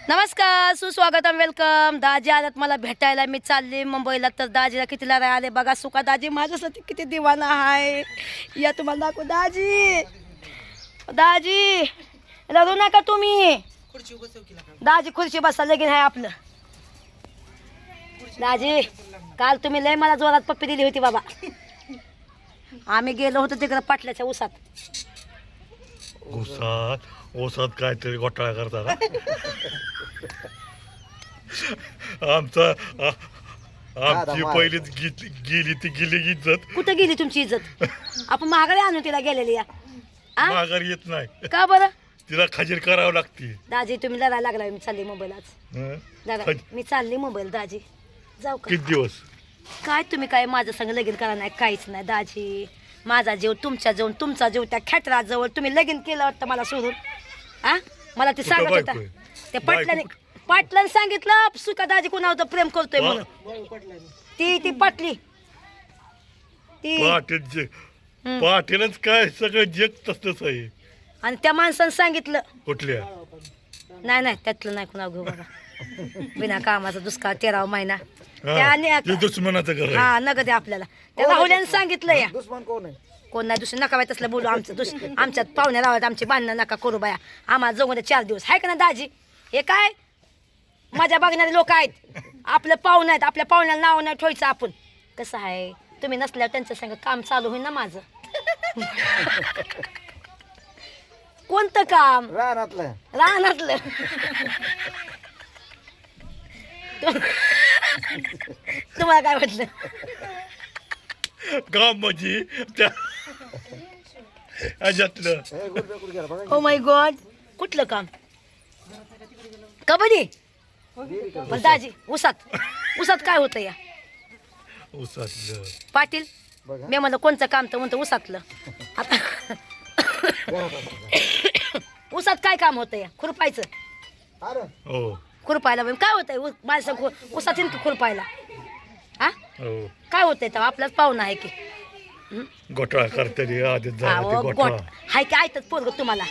नमस्कार, सुस्वागतम, वेलकम. दाजी आलात मला भेटायला. मी चालले मुंबईला, तर दाजीला कितीला आले बघा. सुका दाजी माझ्यासाठी किती दिवाना आहे. या तुम्हाला दाखव. दाजी दाजी रडू नका तुम्ही. दाजी खुर्ची बसा, लगीन आहे आपलं. दाजी काल तुम्ही लय मला जोरात पप्पी दिली होती बाबा. आम्ही गेलो होतो तिकडे पाटल्याच्या उसात. ओसात काहीतरी घोटाळा करता का? आमची पहिलीच गेली ती गेली इज्जत. कुठं गेली तुमची इज्जत? आपण महागारी आणून तिला गेलेली या. माघारी येत नाही. का बरं? तिला खजीर करावं लागते. दाजी तुम्ही लढायला लागला. मी चालली मुंबईला आज. हं? दादा मी चालली मुंबईला. दाजी जाऊ का? किती दिवस? काय तुम्ही काय माझं संग लगीन करा नाही, काहीच नाही दाजी. माझा जीव तुमच्या जवळ, तुमचा जीव त्या खेटराजवळ. तुम्ही लगीन केलं वाटतं मला सोडून. मला ते सांगत होता ते पाटलाने सांगितलं सुका दाजी कोणावर प्रेम करतोय म्हणून. ती पाटली ती पाटीलच काय सगळं जग तसंच आहे. आणि त्या माणसानं सांगितलं. कुठल्या? नाही त्यातलं नाही कुणा घेऊ बाबा. बिना कामाचा दुष्काळ 13वा महिना. ते दुश्मनाचं घर आहे. हा नगद आहे आपल्याला. त्या राहुल्यानं सांगितलं या. कोण नाही दुसरं नका बाय तसलं बोलू. आमच्यात पाहुण्या राहत आमची बांधणं नका करू बाया. आम्हाला जगू दे 4 दिवस. आहे का ना दाजी? हे काय माझ्या बघणारे लोक आहेत. आपलं पाहुणं आहेत. आपल्या पाहुण्याला नाव नाही ठेवायचं आपण. कसं आहे तुम्ही नसल्यावर त्यांच्या संग काम चालू होईल ना माझं. कोणतं काम? रानातलं. तुम्हाला काय वाटलं? काम म्हणजे त्या ह्याच्यातलं. Oh my God. कुठलं काम? कबड्डी? पण दाजी उसात काय होतं या? उसातलं. पाटील मी म्हणलं कोणचं काम तर म्हणतो उसातलं. आता उसात काय काम होतं या? खुरपायचं. हो खुरपायला काय होतंय माझं उसात येईल की खुरपायला? हो काय होतंय तर आपलाच पाहुणा आहे की. घोटाळा करते आधी झाला ते घोटाळा. हाय की ऐकत पोरग तुम्हाला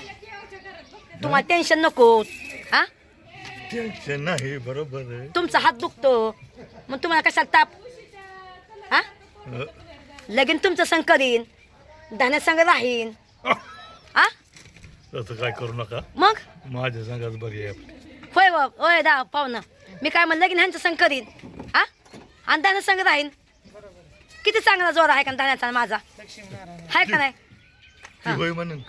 टेन्शन नको. टेन्शन नाही. बरोबर आहे. तुमचा हात दुखतो मग तुम्हाला कशाला ताप? लगीन तुमचं संग करीन, धान्या संग राहीन. तसं काय करू नका. मग माझ्या संघाच बरी आहे आपली. होय होय दा पाहुणं. मी काय म्हणलं लगीन ह्यांचं संग करीन आणि धान्या संग राहीन. किती चांगला जोर आहे का धान्याचा माझा? आहे का नाही? होय म्हणून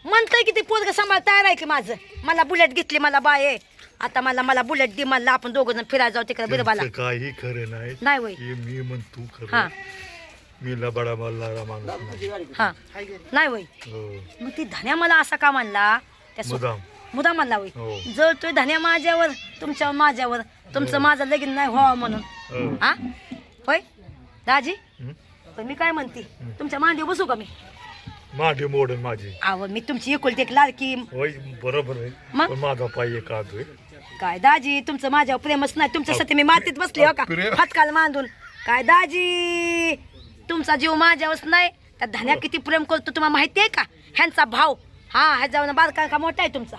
म्हणतंय की ते पोरग सांभाळ तयार आहे की माझं. मला बुलेट घेतली, मला बाय आहे आता. मला बुलेट दे म्हणलं. आपण दोघं जण फिरायला जाऊ तिकडे बिरबाला. काही खरं नाही. नाही होय. मी म्हणतो हा खरं. मी लबाडा मला माणूस नाही. हा नाही होय. मग ती धन्या मला असा का म्हणला? त्या मुदाम म्हणला होय. जर तो धन्या माझ्यावर, तुमच्या माझ्यावर, तुमचं माझं लगीन नाही व्हावं म्हणून. होय दाजी. पण मी काय म्हणते, तुमच्या मांडी बसू का मी? मागे मोडन माझी. आव मी तुमची एकुलती एक लाडकी. होय बरोबर आहे. मग? पण माझा पाय एक हात होय. काय दाजी तुमचं माझ्यावर प्रेमच नाही. तुमच्यासाठी मी मातीत बसली हो का फटकाल मांडून. काय दाजी तुमचा जीव माझ्यावरच नाही. त्या धन्या किती प्रेम करतो तुम्हाला माहिती आहे का? ह्यांचा भाव ह्याच्यावर बारका का मोठा आहे तुमचा?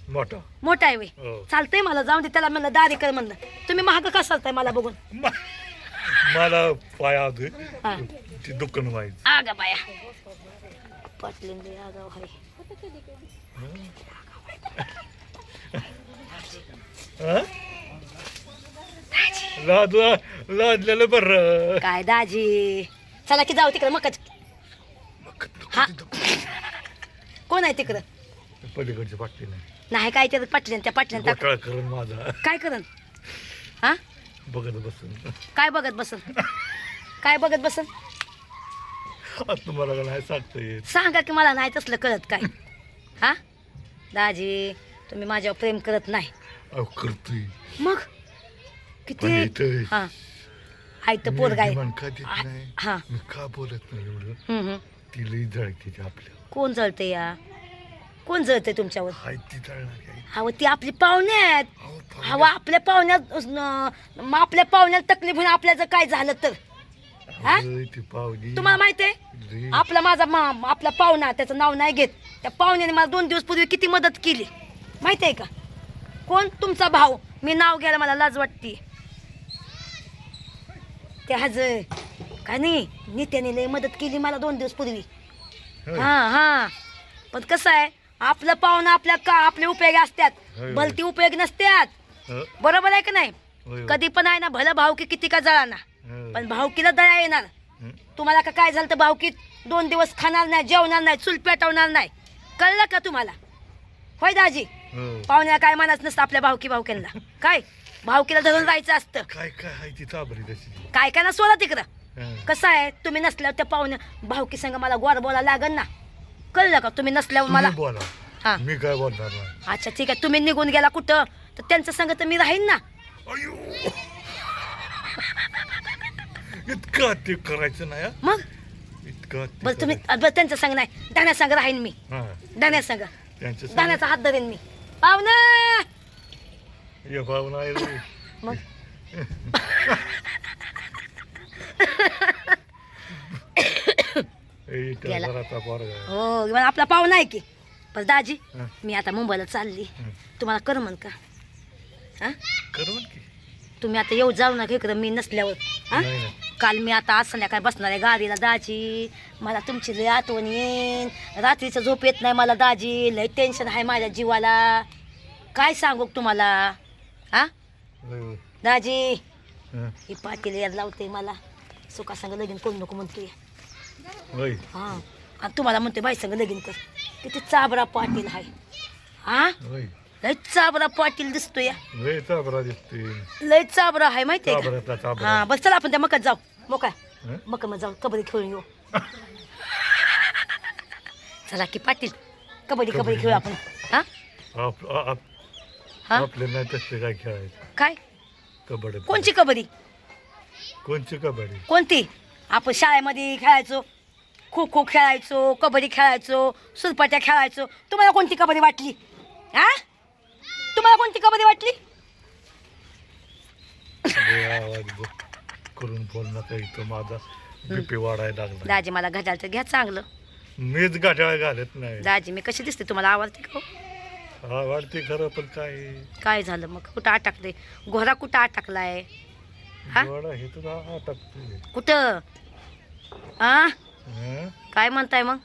मोठा आहे होय. चालतंय मला जाऊन दे. त्याला म्हणलं दारी कर म्हणलं. तुम्ही महाग का चालताय मला बघून? मला पाय हात होय. ती दुकान माहिती. आगा बाया पाटलीन आगाव हाय. लादलेलं बरं. काय दाजी चला की जाऊ तिकडे. मग हा कोण आहे तिकडं? पलीकडच्या पाटली नाही काय त्यात पाटलीन. त्या पाटलीन घोटाळा करून माझा काय करन? बघत बसून. काय बघत बसन? काय बघत बसन? तुम्हाला नाही सांगता येत. सांगा की मला नाही तसलं कळत काय. दाजी तुम्ही माझ्यावर प्रेम करत नाही. करतोय मग किती आयत पोरग आहे. मी का बोलत नाही एवढं? तिला जळते आपल्या. कोण जळते या? कोण जळते तुमच्यावर? ती जळणार. हवं ती आपली पाहुणे आहेत. हवा आपल्या पाहुण्याला तकलीफ होऊन आपल्या जर काय झालं तर तुम्हाला माहिती आहे? आपला पाहुणा त्याचं नाव नाही घेत. त्या पाहुण्याने मला 2 दिवस पूर्वी किती मदत केली माहिती आहे का? कोण तुमचा भाऊ? मी नाव घ्यायला मला लाज वाटते. ते हज काय नाही, नित्याने लय मदत केली मला 2 दिवस पूर्वी. होय. हा पण कसं आहे, आपलं पाहुणं आपले उपयोगी असतात, होय. भलती उपयोगी नसतात. हं, बरोबर आहे का नाही? होय. कधी पण आहे ना, भलं भावकी किती का जळाना, हं. पण भावकीला दया येणार. हं. तुम्हाला का काय झालं तर भावकीत 2 दिवस खाणार नाही, जेवणार नाही, चूल पेटवणार नाही. कळलं का तुम्हाला? होय दाजी? हो. पाहुण्याला काय म्हणायचं नसतं आपल्या भावकीला. काय भावकीला धरून राहायचं असतं. काय काय आहे ती चाबरी तशी. काय काय ना सोडा तिकडं. हं. कसं आहे, तुम्ही नसल्यावर त्या पाहुण्या भावकी संग मला गोड बोलायला लागल ना. कळलं का? तुम्ही नसल्यावर मला. तुम्ही बोला, हा मी काय बोलणार नाही. अच्छा ठीक आहे, तुम्ही निघून गेला कुठं तर त्यांचं संग तर मी राहीन ना. अयो, इतकं ते करायचं नाही हं. मग इतकं ते बस तुम्ही करायचं. बस त्यांच्या संग नाही, धान्या संग राहीन मी. हा, धान्या संग त्यांच्या संग- धान्याचा हात धरेन मी. पाहुणा ये भावना आहे रे. मग ए, त्या गेला. घराचा पोरगा आहे. हो मग आपला पाहुणा आहे की. पण दाजी हं. मी आता मुंबईला चालली, हं. तुम्हाला करमन का? हा करू की. तुम्ही आता येऊ जाऊ नका इकडं मी नसल्यावर. हा नाही नाही. काल मी आता आज संध्याकाळी बसणार आहे गाडीला दाजी. मला तुमची लय आठवण येईन, रात्रीचं झोप येत नाही मला दाजी, लय टेन्शन आहे माझ्या जीवाला. काय सांगू तुम्हाला? हा होय, होय. दाजी, हं. ही पाटील यार लावते मला, सुखासंग लगीन करू नको म्हणतोय. होय. हा आणि तुम्हाला म्हणते बाई संग लगीन कर. किती चाबरा पाटील आहे. हा होय. लय चाबरा पाटील दिसतोय, लय चाबरा दिसतोय. लय चाबरा आहे माहितीये का? चाबरातला चाबरा. हा बस चला आपण त्या मकत जाऊ. मोका हं? मग मग जाऊ कबड्डी खेळून येऊ. चला की पाटील, कबड्डी खेळू आपण. हा आप- आप- हा आपल्या नाही तसं काय खेळायचं. काय? कबड्डी. कोणची कबड्डी? कोणची कबड्डी? कोणती? आपण शाळेमध्ये खेळायचो, खो खो खेळायचो, कबड्डी खेळायचो, सुरपाट्या खेळायचो. तुम्हाला कोणती कबड्डी वाटली? हा तुम्हाला कोणती कबड्डी वाटली? लय आवाज करून बोल नका, इथं माझा बीपी वाढायला लागला. दाजी मला घड्याळ तर घ्या चांगलं. मीच गाठ्याला घालत नाही. दाजी मी कशी दिसते तुम्हाला? आवडते का हो? आवडते खरं, पण काय काय झालं मग? कुठं अटकले? घोडा कुठं अटकलाय? हा? गोडा हे तर अटकते. कुठं? आ हं? काय म्हणताय मग?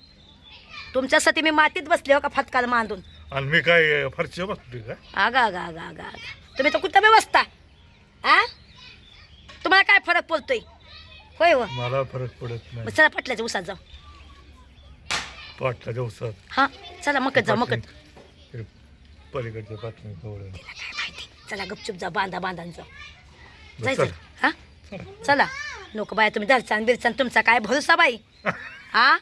तुमच्यासाठी मी मातीत बसले हो का फटकाला मांडून? आणि मी काय फरशी बसली का? आगा आगा आगा आगा आगा. तुम्ही तर कुठं बी बसता. आ तुम्हाला काय फरक पडतोय? होय हो. मला फरक पडत मग नाही. चला पटल्याच्या उसात जाऊ. पाटला दिवसात हा चला मकत जाऊ मकत. पलीकडच्या पाटल्या जवळ. तिला काय माहिती. चला गपचूप जा, बांधा जाऊ. बरं, जायचं चला. हा चला. नको बाय तुम्ही दरचान बिरचान तुमचा काय भरोसा बाई. हा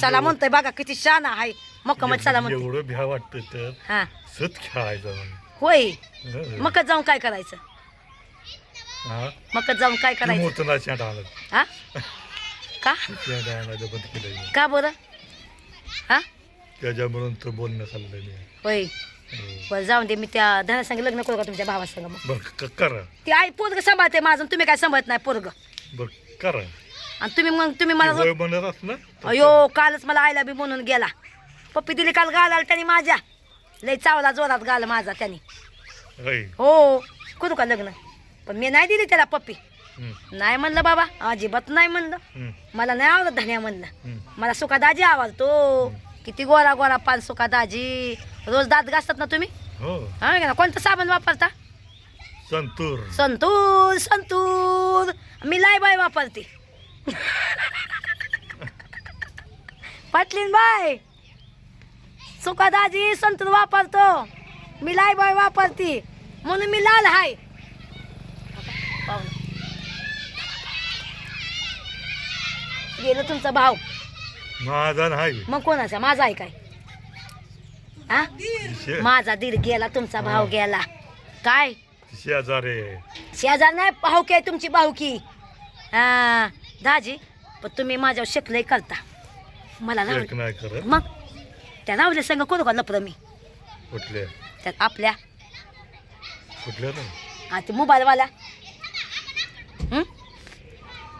चला म्हणतोय बघा किती शान आहे. मक्कमत चला म्हणते. एवढं भ्या वाटतं तर हा सत खेळायचं म्हणून. होय. हं. मकत जाऊन काय करायचं? हा? मकत जाऊन काय ती करायचं? मोठं शेंट आलं. हा का? शेंट आणायचं बंद केलं. का बरं? हा त्याच्यामुळं तर बोलणं चाललं नाही. होय. हो. बरं जाऊन दे, मी त्या धनासंग लग्न करू का तुमच्या भावासंग? मग बरं करा. ते आई पोरग सांभाळते माझं, तुम्ही काय सांभाळत नाही पोरग. बरं करा. आणि तुम्ही मला वय म्हणत ना. अयो कालच मला आईला बी म्हणून गेला. पप्पी दिली काल गाल त्याने माझ्या, लय चावला जोरात गाल माझा त्याने. होय. हो करू का लग्न? पण मी नाही दिली त्याला पप्पी. हं. नाही म्हणलं बाबा, अजिबात नाही म्हणलं. हं. मला नाही आवडत धन्या म्हणलं. हं. मला सुखादाजी आवडतो. किती गोरा गोरा पान सुखादाजी. रोज दात घासतात ना तुम्ही? हो. हा ना. कोणतं साबण वापरता? संतूर. संतूर. मी लाय बाय वापरते. पाटलीन बाय, सुखादाजी संतूर वापरतो, मी लाय बाय वापरते, म्हणून मी लाल हाय. गेलं तुमचा भाव. माझा नाही. मग कोणाचा? माझा आहे काय? हा माझा दीर गेला, तुमचा भाव गेला. काय शेजारी. शेजार नाही, भाऊकी आहे तुमची भाऊकी. हा दाजी, पण तुम्ही माझ्यावर शकलंय करता. मला एक रावले नाही करत. मग त्या रावल्या संग करू का लपड मी? कुठल्या त्यात आपल्या कुठल्या नाही. हा ते मोबाईलवाला.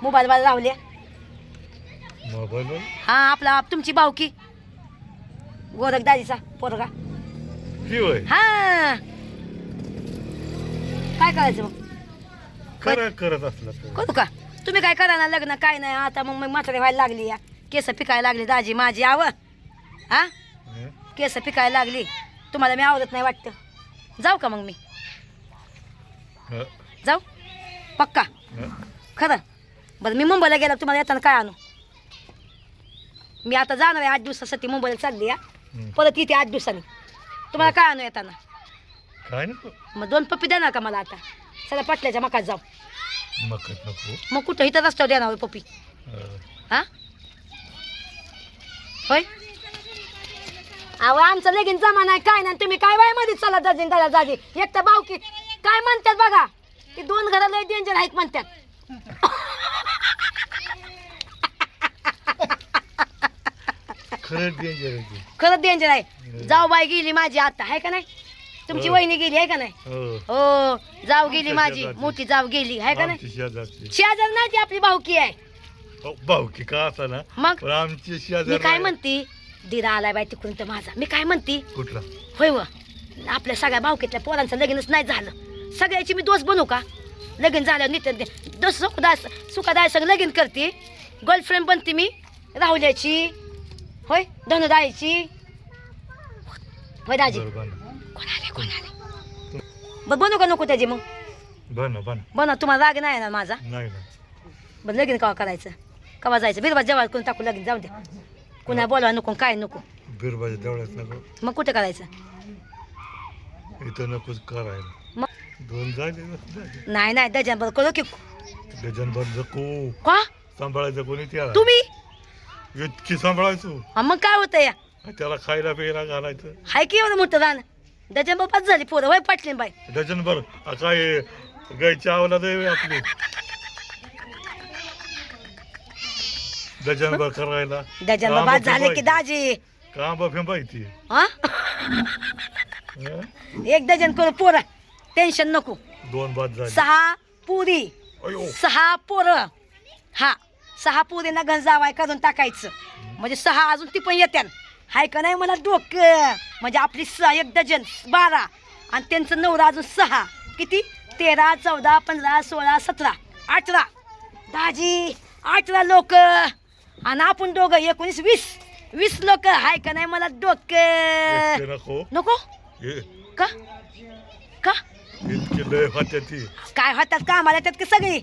मोबाईलवाला रावल्या. मोबाईलवर हा आपला तुमची भाऊकी गोरख दाजीचा पोरगा. की होय. हा काय करायचं मग करत असला तर करू का तुम्ही काय करा ना लग्न काय नाही आता मग म्हातारी व्हायला लागली या केस पिकायला लागली दाजी माझी हा हं? केस पिकायला लागली तुम्हाला मी आवडत नाही वाटतं जाऊ का मग मी हं, जाऊ पक्का हं. खरं बरं मी मुंबईला गेला तुम्हाला येताना काय आणू मी आता जाणार आहे 8 दिवसासाठी मुंबईला चालली या हं. परत येते 8 दिवसांनी तुम्हाला काय आणू येताना काय नको मग 2 पप्पी देणार का मला आता सगळ्या पटल्याच्या मकात जाऊ मकत नको मग कुठं इथं रस्त्यावर देणार होय पप्पी हं. हा होय अहो आमचं लगीन जमा नाही काय नाही तुम्ही काय बाय मध्ये चला दाजी दादा दाजी एक तर भावकी काय म्हणतात बघा ती 2 घरं लय डेंजर आहेत म्हणतात खरंच डेंजर आहे ते. खरंच डेंजर आहे जाऊ बाई गेली माझी आता आहे का नाही तुमची हो. वहिनी गेली आहे का नाही हो. हो जाऊ गेली आमच्या माझी शेजारची. मोठी जाऊ गेली आहे का नाही आमची शेजारची शेजार नाही ती आपली भावकी आहे हो, भाऊकी का असा ना मग पण आमची मी शेजार काय म्हणती दिरा आलाय बाई तिकडून तर माझा मी काय म्हणती कुठला होय व आपल्या सगळ्या भावकीतल्या पोरांचं लगीनच नाही झालं सगळ्याची मी दोष बनवू का लगीन झाल्यावर नित्य दोष सुखदाय संग लगीन करते गर्लफ्रेंड बनते मी राहुल्याची होय धनुदाईची होय दाजी बरं कोण आले बरं बनू का नको त्याची मग बन बनव तुम्हाला राग नाही ना माझा नाही ना बरं लगीन कवा करायचं कवा जायचं बिरबा जेव्हा कोण टाकू लगीन जाऊ दे कुणा बोलावा नको काय नको बिरबाच्या देवळात नको मग कुठे करायचं इथं नकोच करायला मग 2 झाले नाही नाही डझन बरं करू की डझन बंद नको का सांभाळायचं कोणी त्याला तुम्ही इतकी सांभाळायचो हा मग काय होतं या त्याला खायला प्यायला घालायचं हाय की एवढं मोठं रान डझन बापाच झाली पोरं होय पाटली बाई डझन भर काय गायच्या आवला देवे आपली डझन भर करायला डझन बापाच झाले की दाजी काम माहिती हा 1 डझन करू पोरं टेन्शन नको 2 बाद झाले 6 पुरी अयो 6 पोरं हा 6 पुरींना गंजावाय करून टाकायचं म्हणजे 6 अजून ती पण येत्यान हाय का नाही मला डोकं म्हणजे आपली 1 डझन 12 आणि त्यांचं नवरा अजून 6 किती 13 14 15 16 17 18 दाजी 18 लोक आणि आपण दोघं 19 20 लोक हाय का नाही मला डोकं इतके नको नको हे का का इतके लय होत्या ती काय होतात का आम्हाला त्यात की सगळी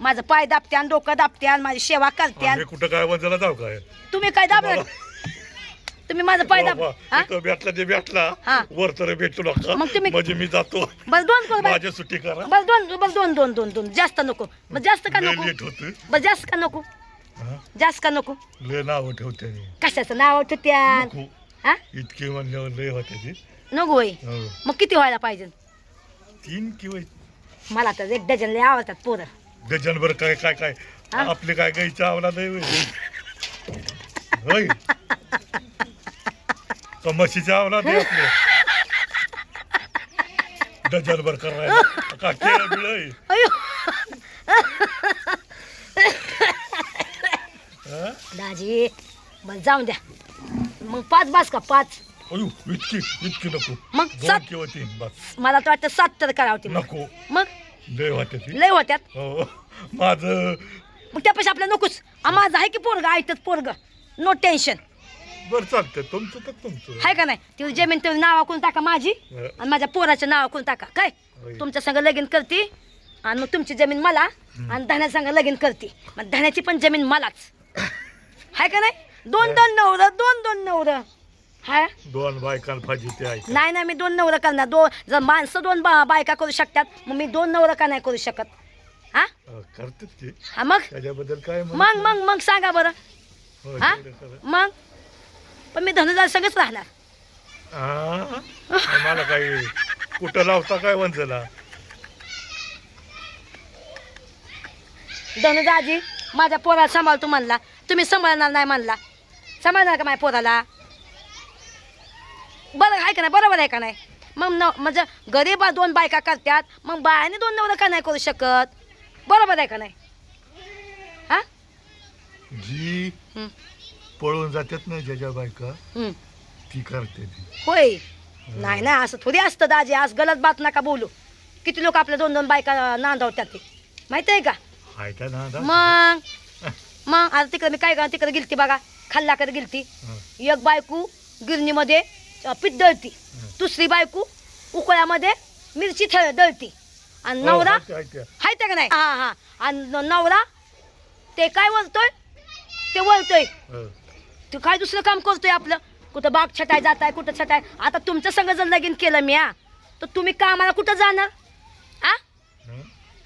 माझं पाय दाबत्यान डोकं दाबत्यान माझी सेवा करत्यान आम्ही कुठं काय वंजाला जाऊ काय तुम्ही काय दाबलं तुम्ही माझं पाय दाब हा? तो भेटला ते भेटला हा. वर तर भेटू नका मग तुम्ही- म्हणजे मी जातो बस 2 करू बाई. माझ्या सुट्टी करा बस 2 जास्त नको बस जास्त का लय नको लेट होत बस जास्त का नको जास्त का नको लय नाव ठेवते कशाचं नाव ठेवत्यान नको हा इतकी म्हणल्यावर लय होते ती नको होय हो. मग किती व्हायला पाहिजे 3 किंवा मला तर 1 डझन लय आवडतात पोरं डझन भर काय काय काय हा? आपले काय गायच्या आवला नाही होय का म्हशीच्या आवला नाही आपले डझन भर करायला का केळ बिळ अयो हा? दाजी बस जाऊन द्या मग 5 बास का 5 अयो इतकी नको मग 2 7 किंवा 3 बस मला तर वाटतं 7 तर करावती मग नको मग लय होते ती लय होत्यात हो माझं मग त्यापेक्षा आपल्या नकोच माझं आहे की पोरग ऐकत पोरग नो टेन्शन बरं चालतंय तुमचं तर तुमचं आहे का नाही ती जमीन तुम्ही नावाकडून टाका माझी आणि माझ्या पोराच्या नावाकडून टाका काय होय. तुमच्या संग लगीन करते आणि मग तुमची जमीन मला आणि धन्या संग लगीन करते मग धन्याची पण जमीन मलाच आहे का नाही 2 नवरं हाय 2 बायकां फाजी ते आहे नाही नाही मी 2 नवरं करणार जर माणसं 2 बायका करू शकतात मग मी 2 नवरं का नाही करू शकत हा करतात ते हा मग त्याच्याबद्दल काय मग सांगा बरं होय, हा तेवढं खरं. मग पण मी धनुदार सगळंच राहणार मला काही कुठं लावता काय वंजला धनुदाजी माझ्या पोराला सांभाळतो म्हणला तुम्ही सांभाळणार नाही म्हणला सांभाळणार का माझ्या पोराला बरं आहे का नाही बरोबर आहे का नाही मग म्हणजे गरीब 2 बायका करतात मग बायाने 2 नवरं का नाही करू शकत बरोबर आहे का नाही हा जी हं, पळून जातात ना ज्याच्या बायका हं. ती करते ती होय नाही ना असं थोडी असतं दाजी आज गलत बात नका बोलू किती लोक आपल्या 2-2 बायका नांदवतात ते माहित आहे का? हाय का ना आता? मग आता तिकडे मी काय का तिकडे गेलती बघा, खाल्लाकडे गेलती. एक बायको गिरणीमध्ये पीठ दळती, दुसरी बायको उकळ्यामध्ये मिरची दळती, आणि नवरा हाय का नाही? हा आणि नवरा ते काय वळतोय, ते वळतोय, ते काय दुसरं काम करतोय आपलं, कुठं बाग छटाय जात आहे, कुठं छटाय. आता तुमच्या संग जर लगीन केलं मी तर तुम्ही कामाला कुठं जाणार?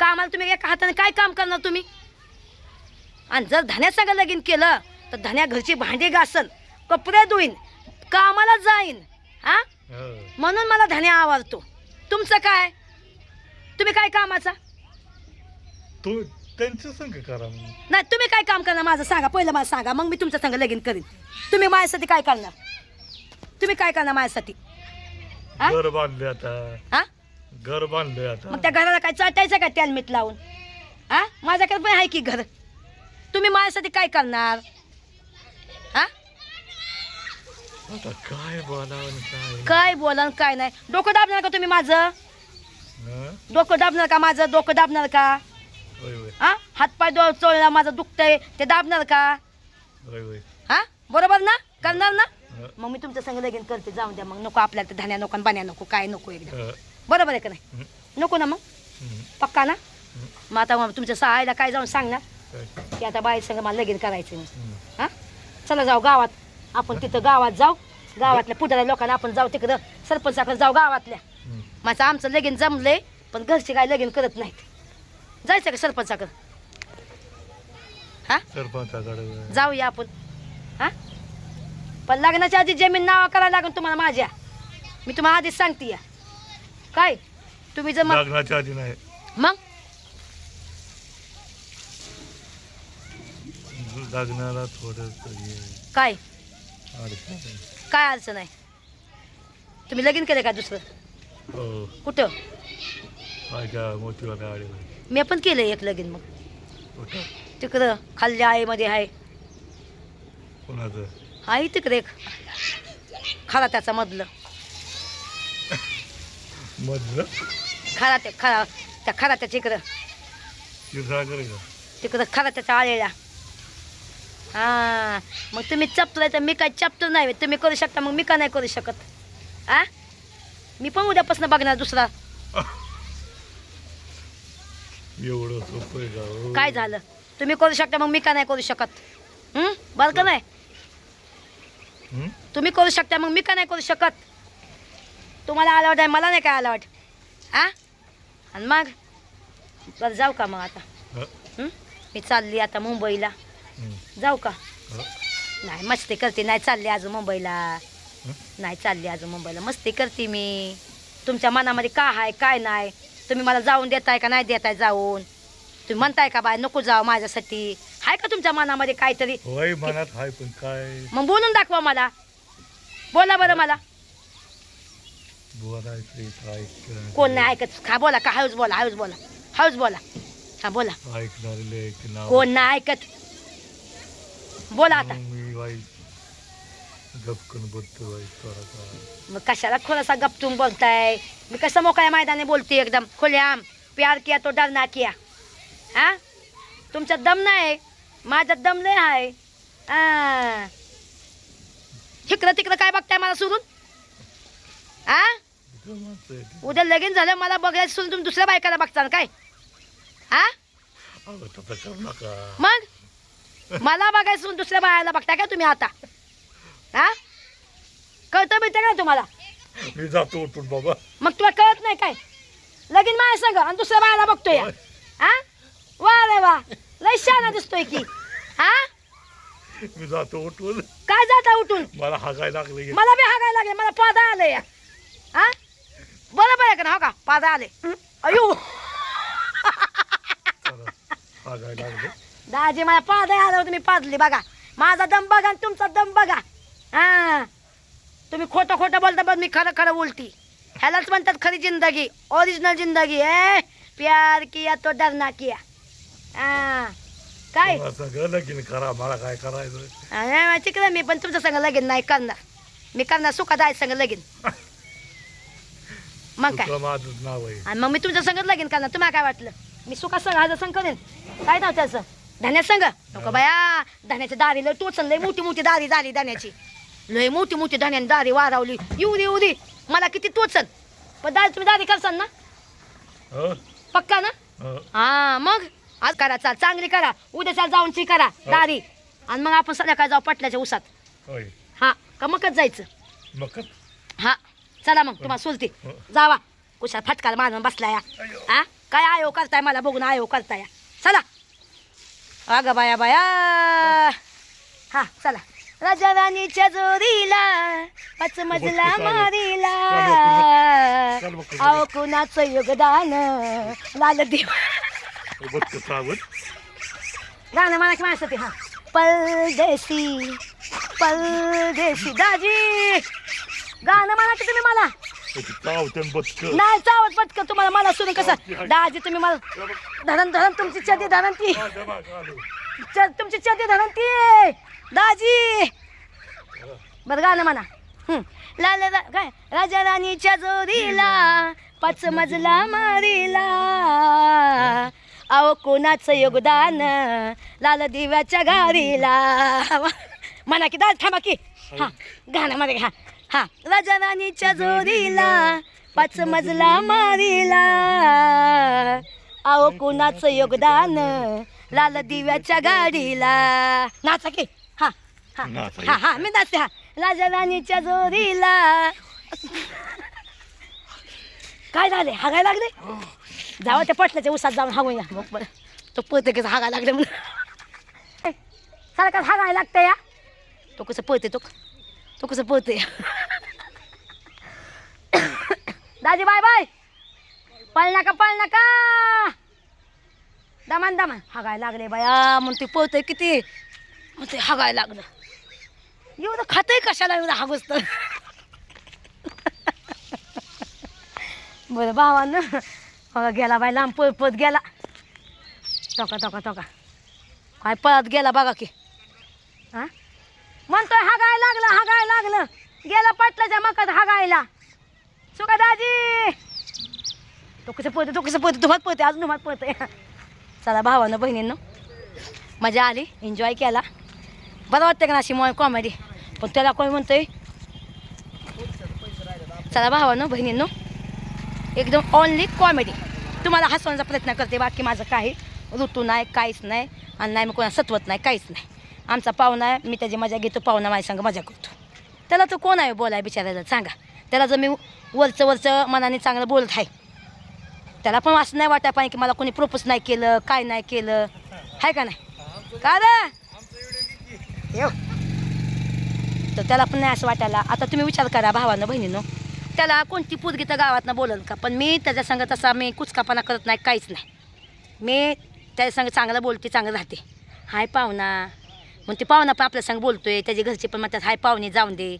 कामाला तुम्ही एका हाताने काय काम करणार तुम्ही? आणि जर धन्या संग लगीन केलं तर धन्या घरची भांडी घासन, कपडे धुईन, कामाला जाईन. म्हणून मला धन्या आवडतो. तुमचं काय? तुम्ही काय कामाचा? तू त्यांचं संग करा. नाही, तुम्ही काय काम करणार माझं सांगा, पहिलं मला सांगा, मग मी तुमच्या संग लगीन करीन. तुम्ही माझ्यासाठी काय करणार? तुम्ही काय करणार माझ्यासाठी? घर बांधले आता, घर बांधले आता. मग त्या घराला काय चाटायचं का तेल मीठ लावून? माझ्याकडे पण आहे की घर. तुम्ही माझ्यासाठी काय करणार? आता काय बोलावं काय बोला काय नाही. डोकं दाबणार का तुम्ही माझं? डोकं दाबणार का माझं? डोकं दाबणार का? हातपाय चोळला माझं दुखतंय ते दाबणार का? बरोबर ना? करणार ना? मग मी तुमच्या संग लगीन करते. जाऊन द्या मग. नको आपल्याला धान्या नको, बाण्या नको, काय नको एकदा. बरोबर आहे का नाही? नको ना मग? पक्का ना? मग आता मग तुमच्या सहायला काय जाऊन सांगणार की आता बाई संग मला लगीन करायचं. चला जाऊ गावात, आपण तिथं गावात जाऊ, गावातल्या पुढाऱ्या लोकांना आपण जाऊ, तिकडं सरपंचाकडे जाऊ गावातल्या. माझं आमचं लगीन जमलंय पण घरचे काय लगीन करत नाहीत. जायचं का सरपंचाकडे? सरपंचाकडे जाऊया आपण. पण लग्नाच्या आधी जमीन नावा करायला लागेल तुम्हाला माझ्या. मी तुम्हाला आधीच सांगते या. काय तुम्ही जर लग्नाच्या आधी नाही, मग लग्नाला थोडं काय काय अडचण आहे? तुम्ही लगीन केलं का दुसरं? कुठं? मोतीवाला आळे मी पण केलं एक लगीन. मग तिकडं खाल्ल्या आईमध्ये आहे. कोणाचं आहे तिकडे एक खरा त्याचा मधलं खरा त्या खरा त्याच्या इकडं तिकडं खरा त्याच्या आळेला. मग तुम्ही चपतोय तर मी काय चपतो नाही. तुम्ही करू शकता मग मी का नाही करू शकत? मी पण उद्यापासून बघणार दुसरा. एवढं सोपं का? काय झालं? तुम्ही करू शकता मग मी का नाही करू शकत? बरं का नाही? तुम्ही करू शकता मग मी का नाही करू शकत? तुम्हाला अलाउड आहे, मला नाही काय अलाउड. आणि मग बरं जाऊ का मग आता? मी चालली आता मुंबईला. जाऊ का? नाही, मस्ती करते. नाही चालली अजून मुंबईला. नाही चालली अजून मुंबईला, मस्ती करते मी. तुमच्या मनामध्ये काय आहे काय नाही? तुम्ही मला जाऊन देताय का नाही देताय जाऊन? तुम्ही म्हणताय का बाय नको जाऊ माझ्यासाठी? आहे का तुमच्या मनामध्ये काहीतरी? मनात आहे पण काय? मग बोलून दाखवा मला. बोला बरं मला. कोण नाही ऐकत? बोला का? हळूच बोला, हळूच बोला, हळूच बोला. बोला. कोण नाही ऐकत? बोला आता. मग कशाला थोडासा गपचून बोलताय? मी कसं मोकळ्या मैदाने बोलते एकदम खुलेआम. प्यार किया तो डरना किया. तुमच्यात दम नाही, माझ्यात दम नाही आहे. इकडं तिकडं काय बघताय मला सोडून? उद्या लगीन झालं मला बघायचं सोडून तुम्ही दुसऱ्या बायकाला बघता काय? मग मला बघायचं सोडून दुसऱ्या बायाला बघताय का तुम्ही आता? कळतं मिळतं का तुम्हाला? मी जातो उठून बाबा. मग तुला कळत नाही काय? लगीन माझ्या संग आणि दुसऱ्या बायाला बघतोय. वा रे वा, लय शहाणा दिसतोय की. मी जातो उठून. काय जाता उठून? मला हागायला लागले. मला बी हागायला लागले. मला पादा आले. बरोबर आहे का ना? हो का? पादा आले. अयो हागायला लागले. दाजी मला पादा आलं, तुम्ही पाजली बघा. माझा दम बघा आणि तुमचा दम बघा. तुम्ही खोटं खोटं बोलता पण मी खरं खरं बोलती. ह्यालाच म्हणतात खरी जिंदगी, ओरिजिनल जिंदगी. प्यार किया तो डरना किया. काय सगळं लगीन करा, मला काय करायचं? तिकडं मी पण तुमच्या संग लगीन नाही करणार. मी करणार सुखादाय संग लगीन. मग काय सुका माझंच नाव आहे. आणि मग मी तुमच्या संगत लागेन का ना तुम्हाला काय वाटलं मी सुका संघ हा संघ करेन काय नाव त्याचं धान्यात संघ नको बाया धान्याची दारी लय टोचन लय मोठी मोठी दारी झाली धान्याची लय मोठी मोठी धान्याने दारी वारावली येऊ दे मला किती टोचन पण दारी तुम्ही दारी करसाल ना हो, पक्का ना हो. हा मग आज करा चाल चांगली करा उद्या चाल जाऊन ची करा दारी आणि मग आपण संध्याकाळी जाऊ पटल्याच्या उसात होय. हा का मगच जायचं मग हा चला मग तुम्हाला सुलती हो. जावा कुशा फटकाला मारून बसलाय हा काय आयो करताय मला बघून आयो करताय चला अगं बाया बाया हा चला राजा राणीच्या जोडीला पाच मजला मारीला अहो कुणाचं योगदान लाल देव गाणं मला की माणसं ते हा परदेशी परदेशी दाजी गाणं म्हणा की तुम्ही मला नाही चावत पटकन तुम्हाला मला सुरू कसं दाजी तुम्ही मला धरण तुमची चदी धरण ती तुमची चदी धरण ती दाजी बरं गाणं म्हणा लाल काय राजा राणीच्या जोडीला पाच मजला मारीला अहो कोणाचं योगदान लाल दिव्याच्या गाडीला म्हणा की दाज थांबा की हा गाणं मध्ये हा हा राजा राणीच्या जोडीला पाच मजला मारीला अहो कोणाचं योगदान लाल दिव्याच्या गाडीला नाचा की हा हा हा हा मी नाचते हा राजा राणीच्या जोडीला काय झाले हागायला लागले जावं त्या पटल्याच्या उसात जाऊन हागूया मग बरं तो पळते कसं हागायला लागले म्हणून सारखं हागायला लागतं या तो कसं पळते तो कसं पळते दाजी बाय बाय पळ नका दमान हागायला लागले बाया म्हणून ते पळतंय किती मग ते हागायला लागलं एवढं खातंय कशाला एवढं हागूच तर बरं भावानं बघा गेला बाय लांब पळत गेला टोका काय पळत गेला बघा की हा म्हणतोय हागायला लागलं गेला पटल्याच्या मकात हागायला सुका दाजी तो कसं पळते तुम्हाला पळते अजून तुम्हाला पळते चला भावानं बहिणींनो मजा आली एन्जॉय केला बरं वाटतं का ना अशी कॉमेडी पण त्याला कोणी म्हणतोय चला भावानं बहिणींनो एकदम ओनली कॉमेडी तुम्हाला हसवण्याचा प्रयत्न करते बाकी माझं काही ऋतू नाही काहीच नाही आणि नाही मी कोणा सत्वत नाही काहीच नाही आमचा पाहुणा आहे मी त्याची मजा घेतो पाहुणा माझ्या संग मजा करतो त्याला तो कोण आहे बोलाय बिचारायला सांगा त्याला जर मी वरचं मनाने चांगलं बोलत आहे त्याला पण असं नाही वाटाय पाहिजे की मला कोणी प्रपोज नाही केलं काय नाही केलं आहे का नाही का येऊ तर त्याला पण नाही असं वाटायला आता तुम्ही विचार करा भावानं बहिणीनं त्याला कोणती पोरगी तर गावातनं बोलल का पण मी त्याच्या संग तसा मी कुचकापणा करत नाही काहीच नाही मी त्याच्या संग चांगलं बोलते चांगलं राहते हाय पाहुणा मग ते पाहुणा पण आपल्या संग बोलतोय त्याचे घरचे पण म्हणतात हाय पाहुणे जाऊन दे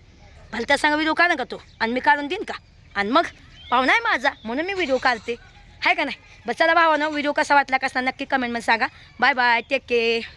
भले त्या संग व्हिडिओ काढा का तो आणि मी काढून देईन का आणि मग पाहुणा आहे माझा म्हणून मी व्हिडिओ काढते आहे का नाही बस चला भावानं व्हिडिओ कसा वाटला कसा नक्की कमेंटमध्ये सांगा बाय बाय टेक केअर